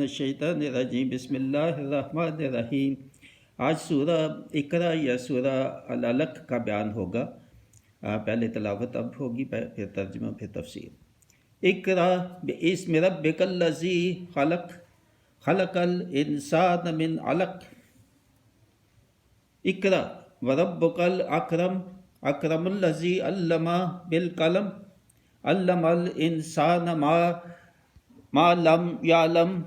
الشیطان الرجیم بسم اللہ الرحمن الرحیم۔ آج سورہ اقرا یا سورہ العلق کا بیان ہوگا۔ پہلے تلاوت اب ہوگی، پھر ترجمہ، پھر تفسیر۔ اقرا باسم ربک الذی خلق خلق الانسان من علق۔ اقرا وربک الاکرم اکرم الذی علم بالقلم علم الانسان ما لم یعلم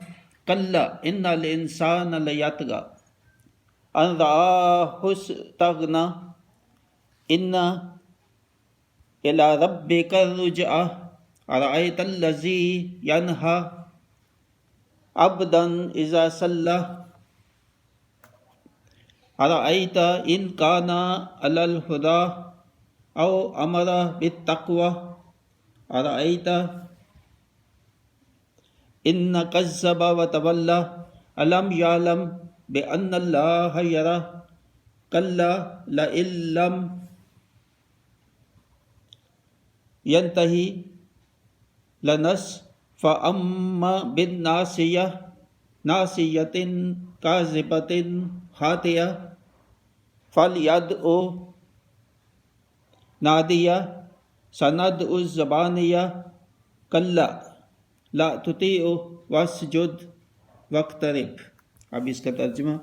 کلا ان الانسان لیطغی ان رآہ استغنی ان الی ربک الرجعی ارأیت الذی ینہی عبدا اذا صلی ارأیت ان کان علی الہدی او امر بالتقوی ارأیت ان کذب وتولی الم یعلم بان اللہ یری کلا لئن لم ینتہی لنسفعا بالناصیہ ناصیۃ کاذبۃ خاطئہ فلیدع نادیہ سندع الزبانیہ کلا لا تطیعہ واسجد واقترب۔ اب اس کا ترجمہ۔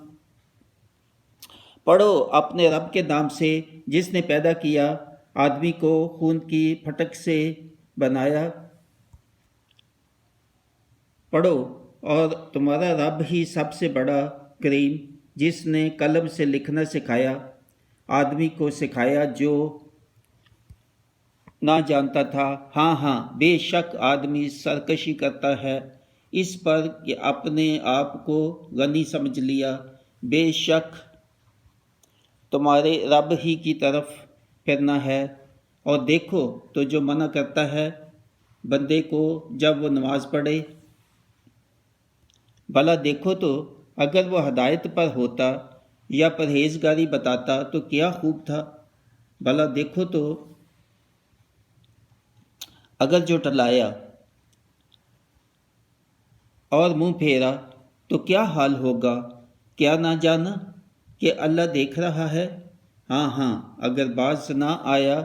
پڑھو اپنے رب کے نام سے جس نے پیدا کیا آدمی کو خون کی پھٹک سے بنایا۔ پڑھو اور تمہارا رب ہی سب سے بڑا کریم جس نے قلم سے لکھنا سکھایا، آدمی کو سکھایا جو نہ جانتا تھا۔ ہاں بے شک آدمی سرکشی کرتا ہے اس پر کہ اپنے آپ کو غنی سمجھ لیا۔ بے شک تمہارے رب ہی کی طرف پھرنا ہے۔ اور دیکھو تو جو منع کرتا ہے بندے کو جب وہ نماز پڑھے، بھلا دیکھو تو اگر وہ ہدایت پر ہوتا یا پرہیزگاری بتاتا تو کیا خوب تھا۔ بھلا دیکھو تو اگر جو ٹلایا اور منہ پھیرا تو کیا حال ہوگا۔ کیا نہ جانا کہ اللہ دیکھ رہا ہے۔ ہاں اگر باز نہ آیا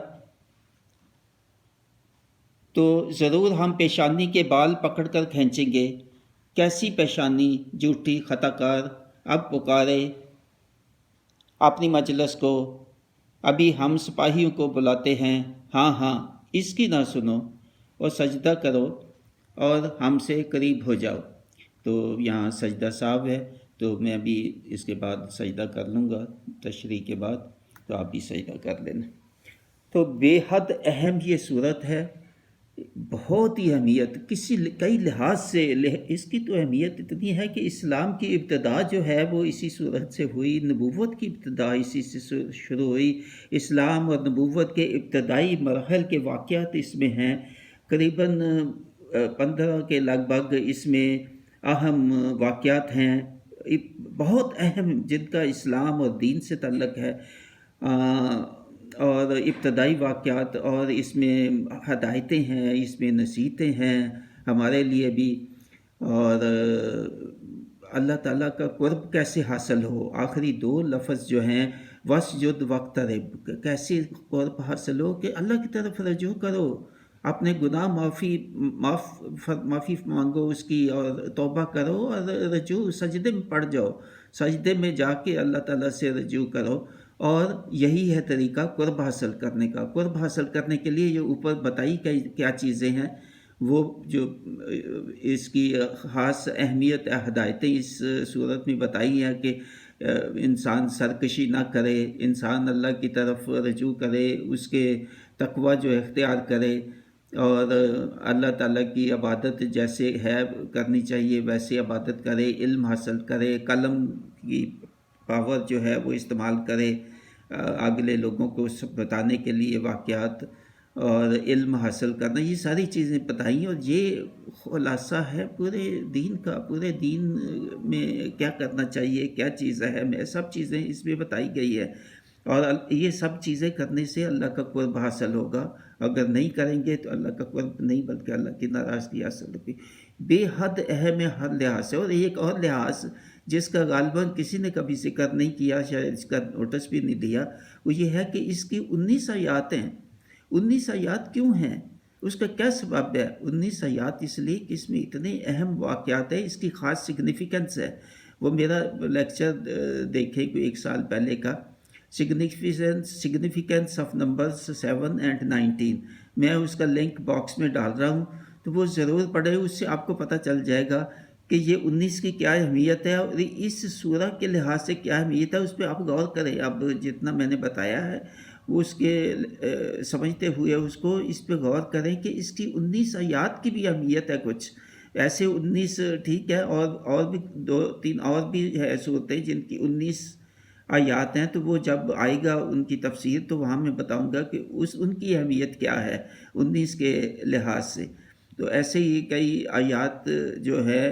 تو ضرور ہم پیشانی کے بال پکڑ کر کھینچیں گے۔ کیسی پیشانی جھوٹی خطا کار۔ اب پکارے اپنی مجلس کو، ابھی ہم سپاہیوں کو بلاتے ہیں۔ ہاں اس کی نہ سنو اور سجدہ کرو اور ہم سے قریب ہو جاؤ۔ تو یہاں سجدہ صاحب ہے، تو میں ابھی اس کے بعد سجدہ کر لوں گا تشریح کے بعد، تو آپ بھی سجدہ کر لینا۔ تو بے حد اہم یہ صورت ہے، بہت ہی اہمیت کئی لحاظ سے۔ اس کی تو اہمیت اتنی ہے کہ اسلام کی ابتدا جو ہے وہ اسی صورت سے ہوئی، نبوت کی ابتدا اسی سے شروع ہوئی۔ اسلام اور نبوت کے ابتدائی مراحل کے واقعات اس میں ہیں، قریباً 15 کے لگ بھگ اس میں اہم واقعات ہیں، بہت اہم، جن کا اسلام اور دین سے تعلق ہے، اور ابتدائی واقعات، اور اس میں ہدایتیں ہیں، اس میں نصیحتیں ہیں ہمارے لیے بھی، اور اللہ تعالیٰ کا قرب کیسے حاصل ہو۔ آخری 2 لفظ جو ہیں واسجد واقترب، کیسے قرب حاصل ہو کہ اللہ کی طرف رجوع کرو، اپنے گناہ معافی مانگو اس کی، اور توبہ کرو، اور رجوع سجدے میں پڑ جاؤ، سجدے میں جا کے اللہ تعالیٰ سے رجوع کرو۔ اور یہی ہے طریقہ قرب حاصل کرنے کا۔ قرب حاصل کرنے کے لیے جو اوپر بتائی کیا چیزیں ہیں، وہ جو اس کی خاص اہمیت ہدایتیں اس صورت میں بتائی ہیں کہ انسان سرکشی نہ کرے، انسان اللہ کی طرف رجوع کرے، اس کے تقوی جو اختیار کرے، اور اللہ تعالیٰ کی عبادت جیسے ہے کرنی چاہیے ویسے عبادت کرے، علم حاصل کرے، قلم کی پاور جو ہے وہ استعمال کرے اگلے لوگوں کو بتانے کے لیے واقعات، اور علم حاصل کرنا، یہ ساری چیزیں بتائیں، اور یہ خلاصہ ہے پورے دین کا۔ پورے دین میں کیا کرنا چاہیے، کیا چیز اہم ہے، سب چیزیں اس میں بتائی گئی ہے، اور یہ سب چیزیں کرنے سے اللہ کا قرب حاصل ہوگا۔ اگر نہیں کریں گے تو اللہ کا قرب نہیں بلکہ اللہ کی ناراضگی حاصل ہوگی۔ بے حد اہم ہے ہر لحاظ سے۔ اور ایک اور لحاظ جس کا غالباً کسی نے کبھی ذکر نہیں کیا، شاید اس کا نوٹس بھی نہیں دیا، وہ یہ ہے کہ اس کی 19 آیات ہیں۔ 19 آیات کیوں ہیں؟ اس کا کیا سبب ہے؟ 19 آیات اس لیے کہ اس میں اتنے اہم واقعات ہیں، اس کی خاص سگنیفیکنس ہے۔ وہ میرا لیکچر دیکھیں کوئی 1 سال پہلے کا، سگنیفیکنس آف نمبرز 7 اینڈ 19، میں اس کا لنک باکس میں ڈال رہا ہوں، تو وہ ضرور پڑھیں۔ اس سے آپ کو پتہ چل جائے گا کہ یہ 19 کی کیا اہمیت ہے اور اس سورہ کے لحاظ سے کیا اہمیت ہے، اس پہ آپ غور کریں۔ اب جتنا میں نے بتایا ہے وہ اس کے سمجھتے ہوئے اس کو اس پہ غور کریں کہ اس کی 19 آیات کی بھی اہمیت ہے کچھ ایسے۔ 19 ٹھیک ہے، اور بھی 2-3 اور بھی ہے صورتیں جن کی 19 آیات ہیں، تو وہ جب آئے گا ان کی تفسیر تو وہاں میں بتاؤں گا کہ ان کی اہمیت کیا ہے 19 کے لحاظ سے۔ تو ایسے ہی کئی آیات جو ہے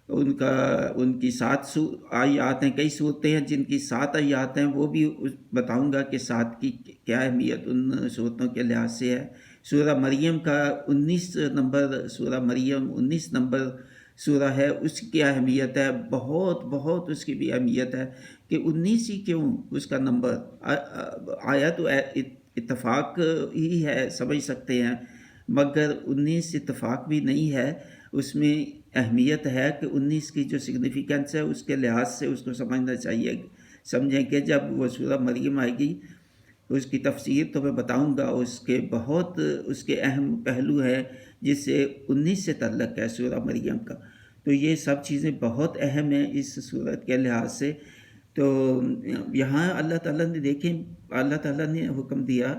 ان کی 7 آیات ہیں، کئی صورتیں ہیں جن کی 7 آیات ہیں، وہ بھی بتاؤں گا کہ 7 کی کیا اہمیت ان صورتوں کے لحاظ سے ہے۔ سورہ مریم کا 19 نمبر سورہ مریم 19 نمبر سورہ ہے، اس کی کیا اہمیت ہے؟ بہت بہت اس کی بھی اہمیت ہے کہ 19 ہی کیوں اس کا نمبر آیا، تو اتفاق ہی ہے سمجھ سکتے ہیں، مگر 19 اتفاق بھی نہیں ہے، اس میں اہمیت ہے کہ 19 کی جو سگنیفیکنس ہے اس کے لحاظ سے اس کو سمجھنا چاہیے۔ سمجھیں کہ جب وہ سورہ مریم آئے گی اس کی تفسیر تو میں بتاؤں گا، اس کے بہت اس کے اہم پہلو ہیں جس سے 19 سے تعلق ہے سورہ مریم کا۔ تو یہ سب چیزیں بہت اہم ہیں اس صورت کے لحاظ سے۔ تو یہاں اللہ تعالیٰ نے دیکھیں، اللہ تعالیٰ نے حکم دیا،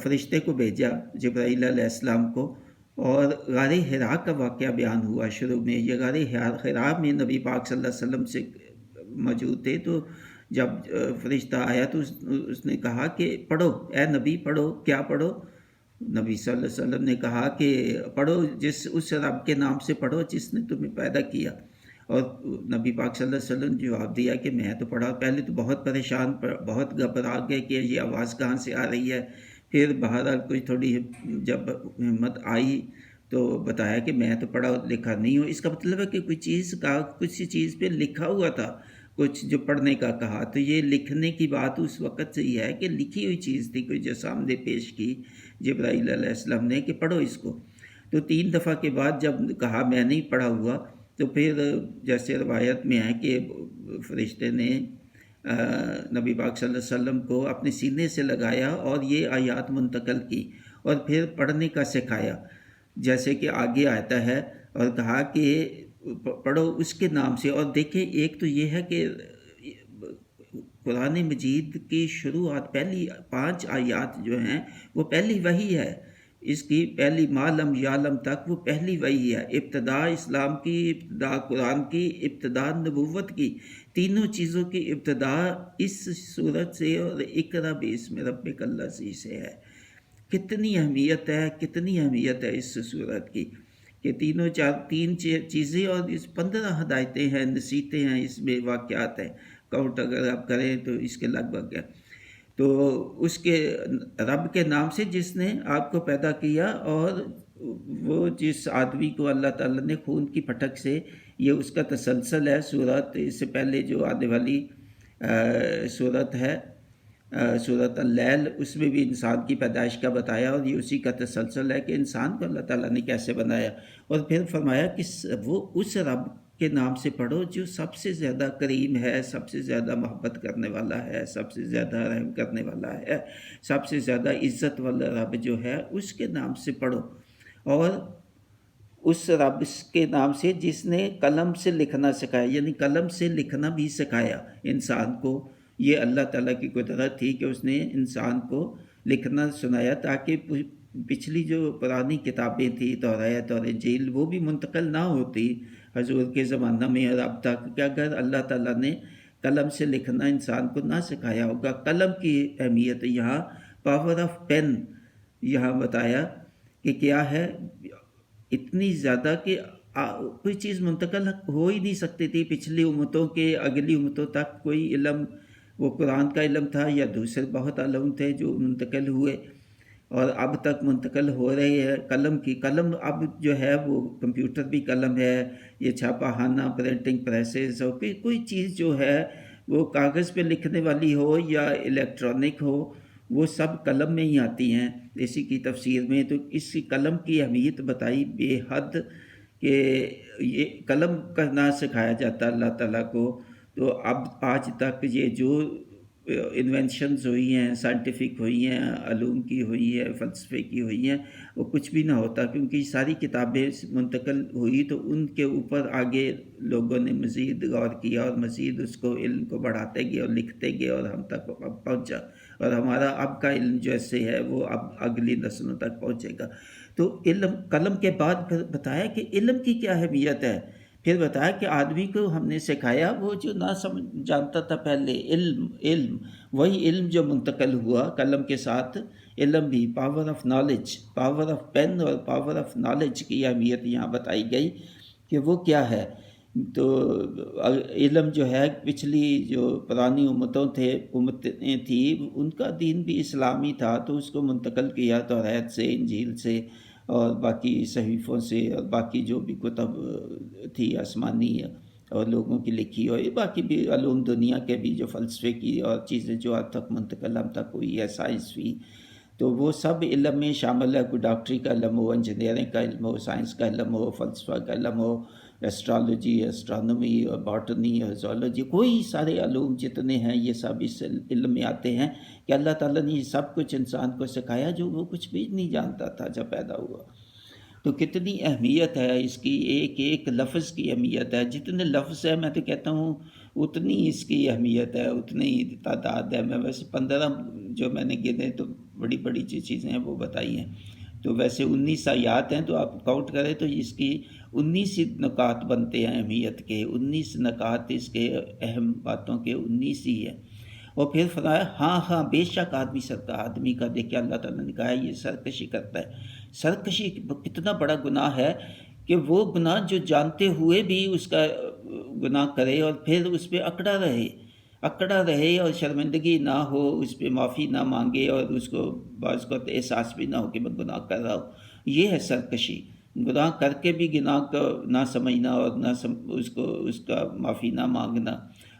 فرشتے کو بھیجا جبرائیل علیہ السلام کو، اور غار حرا کا واقعہ بیان ہوا شروع میں۔ یہ غار حرا میں نبی پاک صلی اللہ علیہ وسلم سے موجود تھے، تو جب فرشتہ آیا تو اس نے کہا کہ پڑھو اے نبی، پڑھو۔ کیا پڑھو؟ نبی صلی اللہ علیہ وسلم نے کہا کہ پڑھو اس رب کے نام سے پڑھو جس نے تمہیں پیدا کیا۔ اور نبی پاک صلی اللہ علیہ وسلم نے جواب دیا کہ میں تو پڑھا۔ پہلے تو بہت پریشان، بہت گھبرا گئے کہ یہ آواز کہاں سے آ رہی ہے۔ پھر بہرحال کوئی تھوڑی جب ہمت آئی تو بتایا کہ میں تو پڑھا لکھا نہیں ہوں۔ اس کا مطلب ہے کہ کوئی چیز کا کسی چیز پہ لکھا ہوا تھا، کچھ جو پڑھنے کا کہا، تو یہ لکھنے کی بات اس وقت سے ہی ہے کہ لکھی ہوئی چیز تھی کوئی جو سامنے پیش کی جبرائیل علیہ السلام نے کہ پڑھو اس کو۔ تو 3 دفعہ کے بعد جب کہا میں نہیں پڑھا ہوا، تو پھر جیسے روایت میں ہے کہ فرشتے نے نبی پاک صلی اللہ علیہ وسلم کو اپنے سینے سے لگایا اور یہ آیات منتقل کی اور پھر پڑھنے کا سکھایا، جیسے کہ آگے آتا ہے، اور کہا کہ پڑھو اس کے نام سے۔ اور دیکھیں، ایک تو یہ ہے کہ قرآن مجید کی شروعات پہلی 5 آیات جو ہیں وہ پہلی وحی ہے، اس کی پہلی ما لم یعلم تک وہ پہلی وحی ہے۔ ابتدا اسلام کی، ابتدا قرآن کی، ابتدا نبوت کی، تینوں چیزوں کی ابتدا اس صورت سے اور اقرأ باسم ربک الذی سے ہے۔ کتنی اہمیت ہے، کتنی اہمیت ہے اس صورت کی کہ تین چیزیں اور اس 15 ہدایتیں ہیں، نصیحتیں ہیں، اس میں واقعات ہیں۔ کاؤنٹ اگر آپ کریں تو اس کے لگ بھگ ہے۔ تو اس کے رب کے نام سے جس نے آپ کو پیدا کیا، اور وہ جس آدمی کو اللہ تعالیٰ نے خون کی پھٹک سے، یہ اس کا تسلسل ہے۔ سورت اس سے پہلے جو آنے والی سورت ہے سورت اللیل، اس میں بھی انسان کی پیدائش کا بتایا، اور یہ اسی کا تسلسل ہے کہ انسان کو اللہ تعالیٰ نے کیسے بنایا۔ اور پھر فرمایا کہ وہ اس رب کے نام سے پڑھو جو سب سے زیادہ کریم ہے، سب سے زیادہ محبت کرنے والا ہے، سب سے زیادہ رحم کرنے والا ہے، سب سے زیادہ عزت والا رب جو ہے اس کے نام سے پڑھو۔ اور اس رب کے نام سے جس نے قلم سے لکھنا سکھایا، یعنی قلم سے لکھنا بھی سکھایا انسان کو۔ یہ اللہ تعالیٰ کی قدرت تھی کہ اس نے انسان کو لکھنا سنایا تاکہ پچھلی جو پرانی کتابیں تھیں، توریت اور انجیل، وہ بھی منتقل نہ ہوتی حضور کے زمانہ میں اور اب تک، کہ اگر اللہ تعالیٰ نے قلم سے لکھنا انسان کو نہ سکھایا ہوگا۔ قلم کی اہمیت یہاں پاور آف پین یہاں بتایا کہ کیا ہے، اتنی زیادہ کہ کوئی چیز منتقل ہو ہی نہیں سکتی تھی پچھلی امتوں کے اگلی امتوں تک۔ کوئی علم، وہ قرآن کا علم تھا یا دوسرے بہت علم تھے جو منتقل ہوئے، اور اب تک منتقل ہو رہی ہے قلم کی. قلم اب جو ہے وہ کمپیوٹر بھی قلم ہے، یہ چھاپا خانہ پرنٹنگ پریسز، اور کوئی چیز جو ہے وہ کاغذ پہ لکھنے والی ہو یا الیکٹرانک ہو، وہ سب قلم میں ہی آتی ہیں. اسی کی تفسیر میں تو اس کی قلم کی اہمیت بتائی بے حد، کہ یہ قلم کرنا سکھایا جاتا اللہ تعالیٰ کو. تو اب آج تک یہ جو انوینشنز ہوئی ہیں، سائنٹیفک ہوئی ہیں، علوم کی ہوئی ہے، فلسفے کی ہوئی ہیں، وہ کچھ بھی نہ ہوتا، کیونکہ یہ ساری کتابیں منتقل ہوئی تو ان کے اوپر آگے لوگوں نے مزید غور کیا اور مزید اس کو علم کو بڑھاتے گئے اور لکھتے گئے اور ہم تک اب پہنچا. اور ہمارا اب کا علم جیسے ہے وہ اب اگلی نسلوں تک پہنچے گا. تو علم قلم کے بعد پھر بتایا کہ علم کی کیا اہمیت ہے. پھر بتایا کہ آدمی کو ہم نے سکھایا وہ جو نہ جانتا تھا پہلے، علم وہی علم جو منتقل ہوا قلم کے ساتھ. علم بھی power of knowledge, power of pen اور پاور آف نالج کی اہمیت یہاں بتائی گئی کہ وہ کیا ہے. تو علم جو ہے پچھلی جو پرانی امتیں تھیں ان کا دین بھی اسلامی تھا، تو اس کو منتقل کیا توریت سے، انجیل سے اور باقی صحیفوں سے اور باقی جو بھی کتب تھی آسمانی اور لوگوں کی لکھی، اور باقی بھی علوم دنیا کے بھی جو فلسفے کی اور چیزیں جو آج تک منتقل ہم تک ہوئی ہے، سائنس بھی، تو وہ سب علم میں شامل ہے. کوئی ڈاکٹری کا علم ہو، انجینئرنگ کا علم ہو، سائنس کا علم ہو، فلسفہ کا علم ہو، ایسٹرالوجی، ایسٹرانومی اور باٹنی اور زولوجی، کوئی سارے علوم جتنے ہیں یہ سب اس علم میں آتے ہیں کہ اللہ تعالیٰ نے یہ سب کچھ انسان کو سکھایا جو وہ کچھ بھی نہیں جانتا تھا جب پیدا ہوا. تو کتنی اہمیت ہے اس کی، ایک ایک لفظ کی اہمیت ہے. جتنے لفظ ہیں میں تو کہتا ہوں اتنی اس کی اہمیت ہے، اتنی تعداد ہے. میں ویسے 15 جو میں نے گنے تو بڑی بڑی جو چیزیں ہیں وہ بتائی ہیں. تو ویسے 19 آیات ہیں، تو آپ کاؤنٹ کریں تو اس کی 19 نکات بنتے ہیں اہمیت کے. 19 نکات اس کے اہم باتوں کے 19 ہی ہیں. اور پھر فرمایا ہاں بے شک آدمی کا دیکھیں اللہ تعالیٰ نے کہا ہے یہ سرکشی کرتا ہے. سرکشی کتنا بڑا گناہ ہے کہ وہ گناہ جو جانتے ہوئے بھی اس کا گناہ کرے اور پھر اس پہ اکڑا رہے اور شرمندگی نہ ہو، اس پہ معافی نہ مانگے اور اس کو بعض کو احساس بھی نہ ہو کہ میں گناہ کر رہا ہوں. یہ ہے سرکشی. گناہ کر کے بھی گناہ کو نہ سمجھنا اور اس کا معافی نہ مانگنا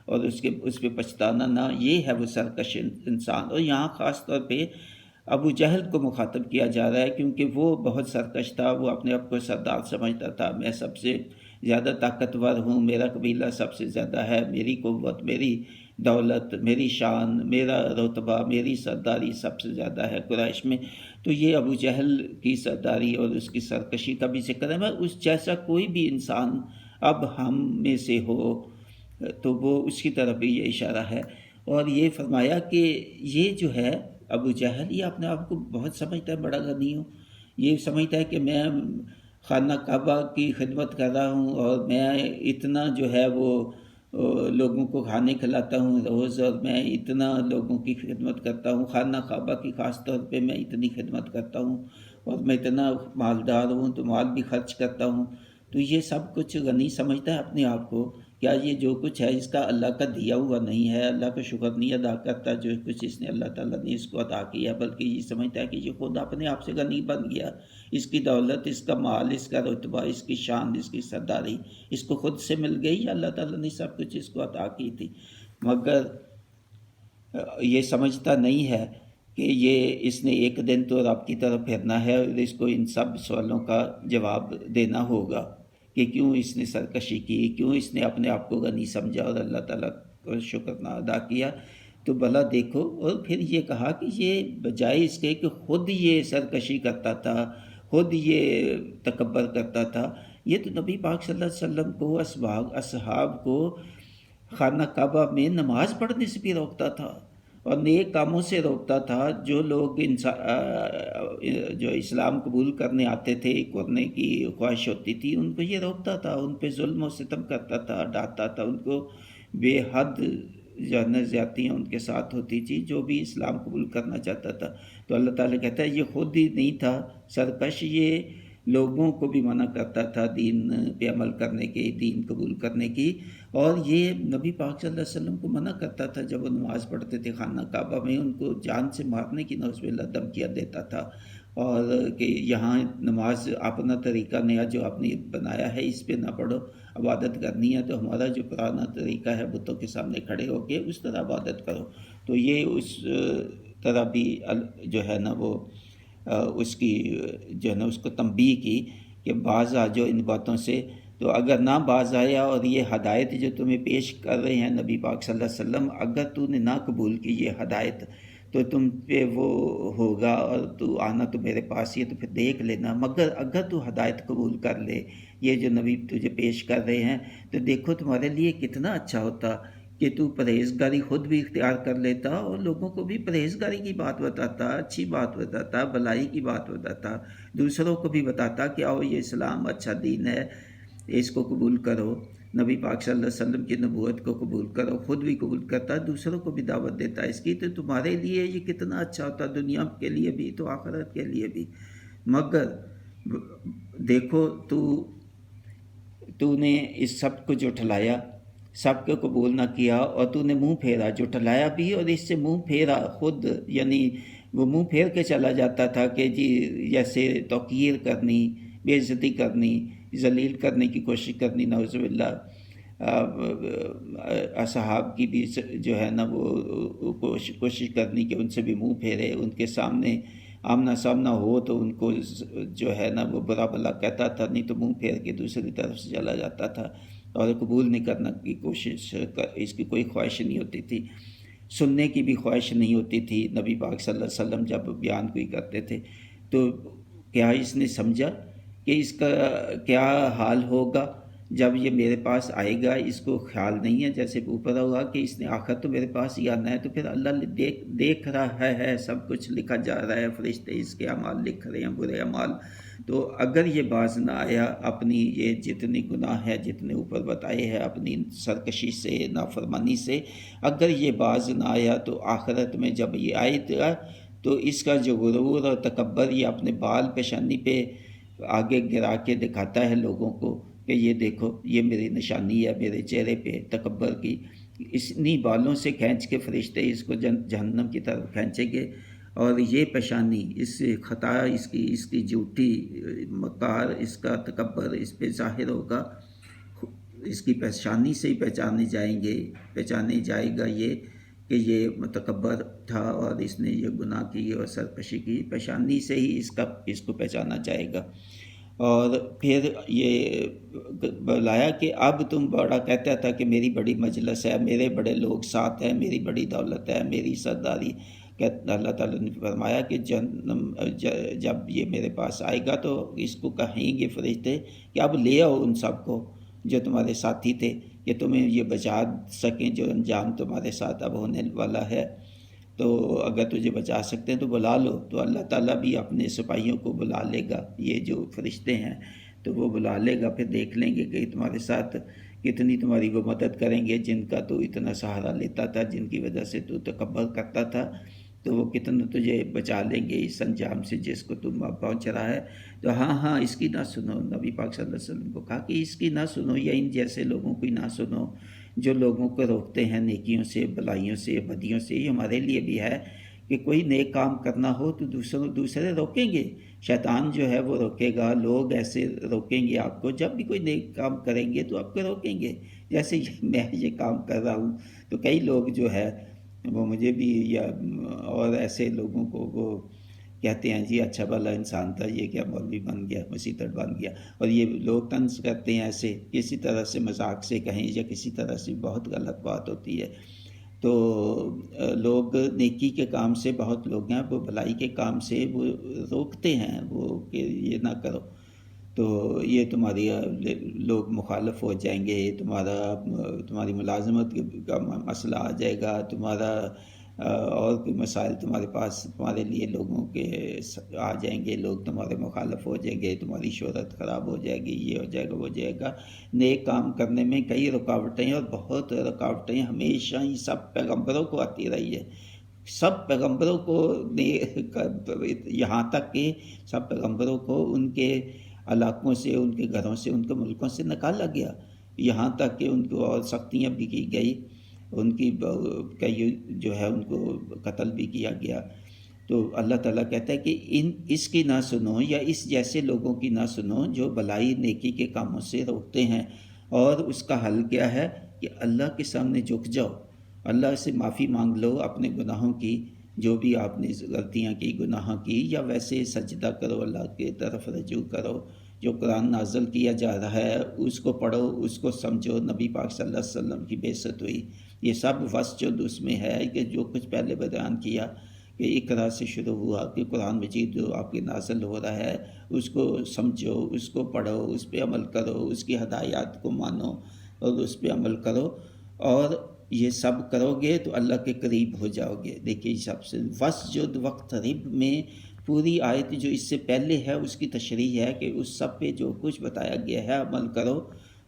اور اس پہ پچھتانا نہ، یہ ہے وہ سرکش انسان. اور یہاں خاص طور پہ ابو جہل کو مخاطب کیا جا رہا ہے، کیونکہ وہ بہت سرکش تھا. وہ اپنے آپ کو سردار سمجھتا تھا، میں سب سے زیادہ طاقتور ہوں، میرا قبیلہ سب سے زیادہ ہے، میری قوت، میری دولت، میری شان، میرا رتبہ، میری سرداری سب سے زیادہ ہے قریش میں. تو یہ ابو جہل کی سرداری اور اس کی سرکشی کا بھی ذکر ہے. اس جیسا کوئی بھی انسان اب ہم میں سے ہو تو وہ اس کی طرف بھی یہ اشارہ ہے. اور یہ فرمایا کہ یہ جو ہے ابو جہل یہ اپنے آپ کو بہت سمجھتا ہے بڑا غنی ہوں. یہ سمجھتا ہے کہ میں خانہ کعبہ کی خدمت کر رہا ہوں اور میں اتنا جو ہے وہ لوگوں کو کھانے کھلاتا ہوں روز، اور میں اتنا لوگوں کی خدمت کرتا ہوں، خانہ کعبہ کی خاص طور پہ میں اتنی خدمت کرتا ہوں، اور میں اتنا مالدار ہوں تو مال بھی خرچ کرتا ہوں. تو یہ سب کچھ غنی سمجھتا ہے اپنے آپ کو. کیا یہ جو کچھ ہے اس کا اللہ کا دیا ہوا نہیں ہے؟ اللہ کا شکر نہیں ادا کرتا جو کچھ اس نے اللہ تعالیٰ نے اس کو عطا کیا، بلکہ یہ سمجھتا ہے کہ یہ خود اپنے آپ سے غنی بن گیا. اس کی دولت، اس کا مال، اس کا رتبہ، اس کی شان، اس کی سرداری اس کو خود سے مل گئی، اللہ تعالیٰ نے سب کچھ اس کو عطا کی تھی. مگر یہ سمجھتا نہیں ہے کہ یہ اس نے ایک دن تو رب کی طرف پھرنا ہے اور اس کو ان سب سوالوں کا جواب دینا ہوگا کہ کیوں اس نے سرکشی کی، کیوں اس نے اپنے آپ کو غنی سمجھا اور اللہ تعالیٰ کو شکر نہ ادا کیا. تو بھلا دیکھو. اور پھر یہ کہا کہ یہ بجائے اس کے کہ خود یہ سرکشی کرتا تھا، خود یہ تکبر کرتا تھا، یہ تو نبی پاک صلی اللہ علیہ وسلم کو، اصحاب کو خانہ کعبہ میں نماز پڑھنے سے بھی روکتا تھا اور نیک کاموں سے روکتا تھا. جو لوگ جو اسلام قبول کرنے آتے تھے، کرنے کی خواہش ہوتی تھی، ان کو یہ روکتا تھا، ان پہ ظلم و ستم کرتا تھا، ڈانٹتا تھا، ان کو بے حد زیادتیاں ان کے ساتھ ہوتی تھی جو بھی اسلام قبول کرنا چاہتا تھا. تو اللہ تعالیٰ کہتا ہے یہ خود ہی نہیں تھا سرکش، یہ لوگوں کو بھی منع کرتا تھا دین پہ عمل کرنے کی، دین قبول کرنے کی، اور یہ نبی پاک صلی اللہ علیہ وسلم کو منع کرتا تھا جب وہ نماز پڑھتے تھے خانہ کعبہ میں، ان کو جان سے مارنے کی نعوذ باللہ دھمکیاں دیتا تھا، اور کہ یہاں نماز اپنا طریقہ نیا جو آپ نے بنایا ہے اس پہ نہ پڑھو، عبادت کرنی ہے تو ہمارا جو پرانا طریقہ ہے بتوں کے سامنے کھڑے ہو کے اس طرح عبادت کرو۔ تو یہ اس طرح بھی جو ہے نا وہ اس کی جو ہے نا اس کو تنبیہ کی کہ باز آ جاؤ ان باتوں سے۔ تو اگر نہ باز آیا اور یہ ہدایت جو تمہیں پیش کر رہے ہیں نبی پاک صلی اللہ علیہ وسلم، اگر تو نے نہ قبول کی یہ ہدایت تو تم پہ وہ ہوگا، اور تو آنا تو میرے پاس ہی ہے، تو پھر دیکھ لینا، مگر اگر تو ہدایت قبول کر لے، یہ جو نبی تجھے پیش کر رہے ہیں، تو دیکھو تمہارے لیے کتنا اچھا ہوتا کہ تو پرہیزگاری خود بھی اختیار کر لیتا اور لوگوں کو بھی پرہیزگاری کی بات بتاتا، اچھی بات بتاتا، بھلائی کی بات بتاتا، دوسروں کو بھی بتاتا کہ آؤ یہ اسلام اچھا دین ہے، اس کو قبول کرو، نبی پاک صلی اللہ علیہ وسلم کی نبوت کو قبول کرو، خود بھی قبول کرتا، دوسروں کو بھی دعوت دیتا اس کی، تو تمہارے لیے یہ کتنا اچھا ہوتا، دنیا کے لیے بھی تو آخرت کے لیے بھی۔ مگر دیکھو تو نے اس سب کو جھٹلایا، سب کو قبول نہ کیا، اور تو نے منہ پھیرا، جھٹلایا بھی اور اس سے منہ پھیرا خود، یعنی وہ منہ پھیر کے چلا جاتا تھا کہ جی جیسے توقیر کرنی، بے عزتی کرنی، ذلیل کرنے کی کوشش کرنی، نعوذ باللہ، اصحاب کی بھی جو ہے نا وہ کوشش کرنی کہ ان سے بھی منہ پھیرے، ان کے سامنے آمنا سامنا ہو تو ان کو جو ہے نا وہ برا بھلا کہتا تھا، نہیں تو منہ پھیر کے دوسری طرف سے چلا جاتا تھا، اور قبول نہیں کرنے کی کوشش، اس کی کوئی خواہش نہیں ہوتی تھی، سننے کی بھی خواہش نہیں ہوتی تھی نبی پاک صلی اللہ علیہ وسلم جب بیان کوئی کرتے تھے۔ تو کیا اس نے سمجھا کہ اس کا کیا حال ہوگا جب یہ میرے پاس آئے گا؟ اس کو خیال نہیں ہے جیسے اوپر ہوا کہ اس نے آخر تو میرے پاس ہی آنا ہے، تو پھر اللہ دیکھ رہا ہے، سب کچھ لکھا جا رہا ہے، فرشتے اس کے اعمال لکھ رہے ہیں، برے اعمال۔ تو اگر یہ باز نہ آیا اپنی یہ جتنی گناہ ہے جتنے اوپر بتائے ہیں، اپنی سرکشی سے، نافرمانی سے، اگر یہ باز نہ آیا تو آخرت میں جب یہ آئے گا تو اس کا جو غرور اور تکبر یہ اپنے بال پیشانی پہ آگے گرا کے دکھاتا ہے لوگوں کو کہ یہ دیکھو یہ میری نشانی ہے، میرے چہرے پہ تکبر کی، اتنی بالوں سے کھینچ کے فرشتے اس کو جہنم کی طرف کھینچیں گے، اور یہ پیشانی، اس خطا، اس کی جھوٹی مکار، اس کا تکبر اس پہ ظاہر ہوگا، اس کی پیشانی سے ہی پہچانے جائے گا یہ کہ یہ متکبر تھا اور اس نے یہ گناہ کی اور سرکشی کی، پیشانی سے ہی اس کو پہچانا جائے گا۔ اور پھر یہ بلایا کہ اب تم بڑا کہتا تھا کہ میری بڑی مجلس ہے، میرے بڑے لوگ ساتھ ہیں، میری بڑی دولت ہے، میری سرداری، کہ اللہ تعالیٰ نے فرمایا کہ جب یہ میرے پاس آئے گا تو اس کو کہیں گے فرشتے کہ اب لے آؤ ان سب کو جو تمہارے ساتھی تھے، کہ تمہیں یہ بچا سکیں جو انجام تمہارے ساتھ اب ہونے والا ہے، تو اگر تجھے بچا سکتے ہیں تو بلا لو۔ تو اللہ تعالیٰ بھی اپنے سپاہیوں کو بلا لے گا، یہ جو فرشتے ہیں تو وہ بلا لے گا، پھر دیکھ لیں گے کہ تمہارے ساتھ کتنی تمہاری وہ مدد کریں گے، جن کا تو اتنا سہارا لیتا تھا، جن کی وجہ سے تو تکبر کرتا تھا، تو وہ کتنا تجھے بچا لیں گے اس انجام سے جس کو تم اب پہنچ رہا ہے۔ تو ہاں اس کی نہ سنو، نبی پاک صلی اللہ علیہ وسلم کو کہا کہ اس کی نہ سنو، یا ان جیسے لوگوں کی نہ سنو جو لوگوں کو روکتے ہیں نیکیوں سے، بلائیوں سے، بدیوں سے۔ یہ ہمارے لیے بھی ہے کہ کوئی نیک کام کرنا ہو تو دوسرے روکیں گے، شیطان جو ہے وہ روکے گا، لوگ ایسے روکیں گے آپ کو، جب بھی کوئی نیک کام کریں گے تو آپ کو روکیں گے۔ جیسے میں یہ کام کر رہا ہوں تو کئی لوگ جو ہے وہ مجھے بھی یا اور ایسے لوگوں کو وہ کہتے ہیں جی اچھا بھلا انسان تھا، یہ کیا مولوی بن گیا، مسیحی بن گیا، اور یہ لوگ طنز کرتے ہیں ایسے، کسی طرح سے مذاق سے کہیں یا کسی طرح سے، بہت غلط بات ہوتی ہے۔ تو لوگ نیکی کے کام سے، بہت لوگ ہیں وہ بھلائی کے کام سے وہ روکتے ہیں، وہ کہ یہ نہ کرو، تو یہ تمہاری لوگ مخالف ہو جائیں گے، تمہاری ملازمت کا مسئلہ آ جائے گا، تمہارا اور کوئی مسائل تمہارے پاس، تمہارے لیے لوگوں کے آ جائیں گے، لوگ تمہارے مخالف ہو جائیں گے، تمہاری شہرت خراب ہو جائے گی، یہ ہو جائے گا، وہ ہو جائے گا۔ نیک کام کرنے میں کئی رکاوٹیں ہیں، اور بہت رکاوٹیں ہمیشہ ہی سب پیغمبروں کو آتی رہی ہے، سب پیغمبروں کو، یہاں تک کہ سب پیغمبروں کو ان کے علاقوں سے، ان کے گھروں سے، ان کے ملکوں سے نکالا گیا، یہاں تک کہ ان کو اور سختیاں بھی کی گئی، ان کی کئی جو ہے ان کو قتل بھی کیا گیا۔ تو اللہ تعالیٰ کہتا ہے کہ اس کی نہ سنو، یا اس جیسے لوگوں کی نہ سنو جو بلائی نیکی کے کاموں سے روکتے ہیں۔ اور اس کا حل کیا ہے کہ اللہ کے سامنے جھک جاؤ، اللہ سے معافی مانگ لو اپنے گناہوں کی، جو بھی آپ نے غلطیاں کی، گناہوں کی، یا ویسے سجدہ کرو، اللہ کی طرف رجوع کرو۔ جو قرآن نازل کیا جا رہا ہے اس کو پڑھو، اس کو سمجھو، نبی پاک صلی اللہ علیہ وسلم کی بعثت ہوئی، یہ سب وسجد اس میں ہے کہ جو کچھ پہلے بیان کیا کہ اقرا سے شروع ہوا، کہ قرآن مجید جو آپ کے نازل ہو رہا ہے اس کو سمجھو، اس کو پڑھو، اس پہ عمل کرو، اس کی ہدایات کو مانو اور اس پہ عمل کرو، اور یہ سب کرو گے تو اللہ کے قریب ہو جاؤ گے۔ دیکھیے سب سے وسجد وقترب میں پوری آیت جو اس سے پہلے ہے اس کی تشریح ہے کہ اس سب پہ جو کچھ بتایا گیا ہے عمل کرو،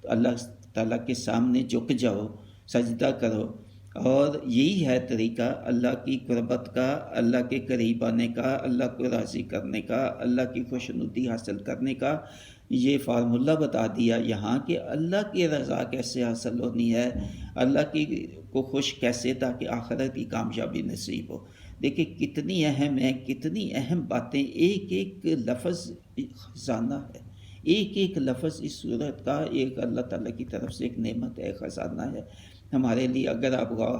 تو اللہ تعالیٰ کے سامنے جھک جاؤ، سجدہ کرو۔ اور یہی ہے طریقہ اللہ کی قربت کا، اللہ کے قریب آنے کا، اللہ کو راضی کرنے کا، اللہ کی خوشنودی حاصل کرنے کا۔ یہ فارمولہ بتا دیا یہاں کہ اللہ کی رضا کیسے حاصل ہونی ہے، اللہ کی کو خوش کیسے، تاکہ آخرت کی کامیابی نصیب ہو۔ دیکھیں کتنی اہم ہے، کتنی اہم باتیں، ایک ایک لفظ خزانہ ہے، ایک ایک لفظ اس صورت کا ایک اللہ تعالیٰ کی طرف سے ایک نعمت ہے، خزانہ ہے ہمارے لیے۔ اگر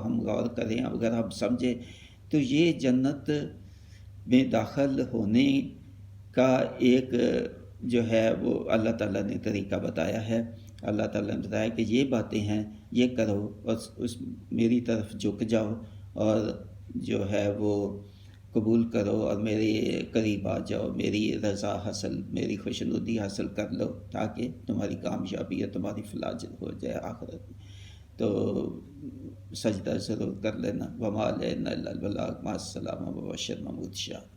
ہم غور کریں، اگر ہم سمجھیں، تو یہ جنت میں داخل ہونے کا ایک جو ہے وہ اللہ تعالیٰ نے طریقہ بتایا ہے۔ اللہ تعالیٰ نے بتایا کہ یہ باتیں ہیں، یہ کرو، اور میری طرف جھک جاؤ، اور جو ہے وہ قبول کرو، اور میرے قریب آ جاؤ، میری رضا حاصل، میری خوشنودی حاصل کر لو، تاکہ تمہاری کامیابی یا تمہاری فلاح ہو جائے آخرت میں۔ تو سجدہ ضرور کر لینا۔ وما علینا الا البلاغ، مع السلامہ، مبشر محمود شاہ۔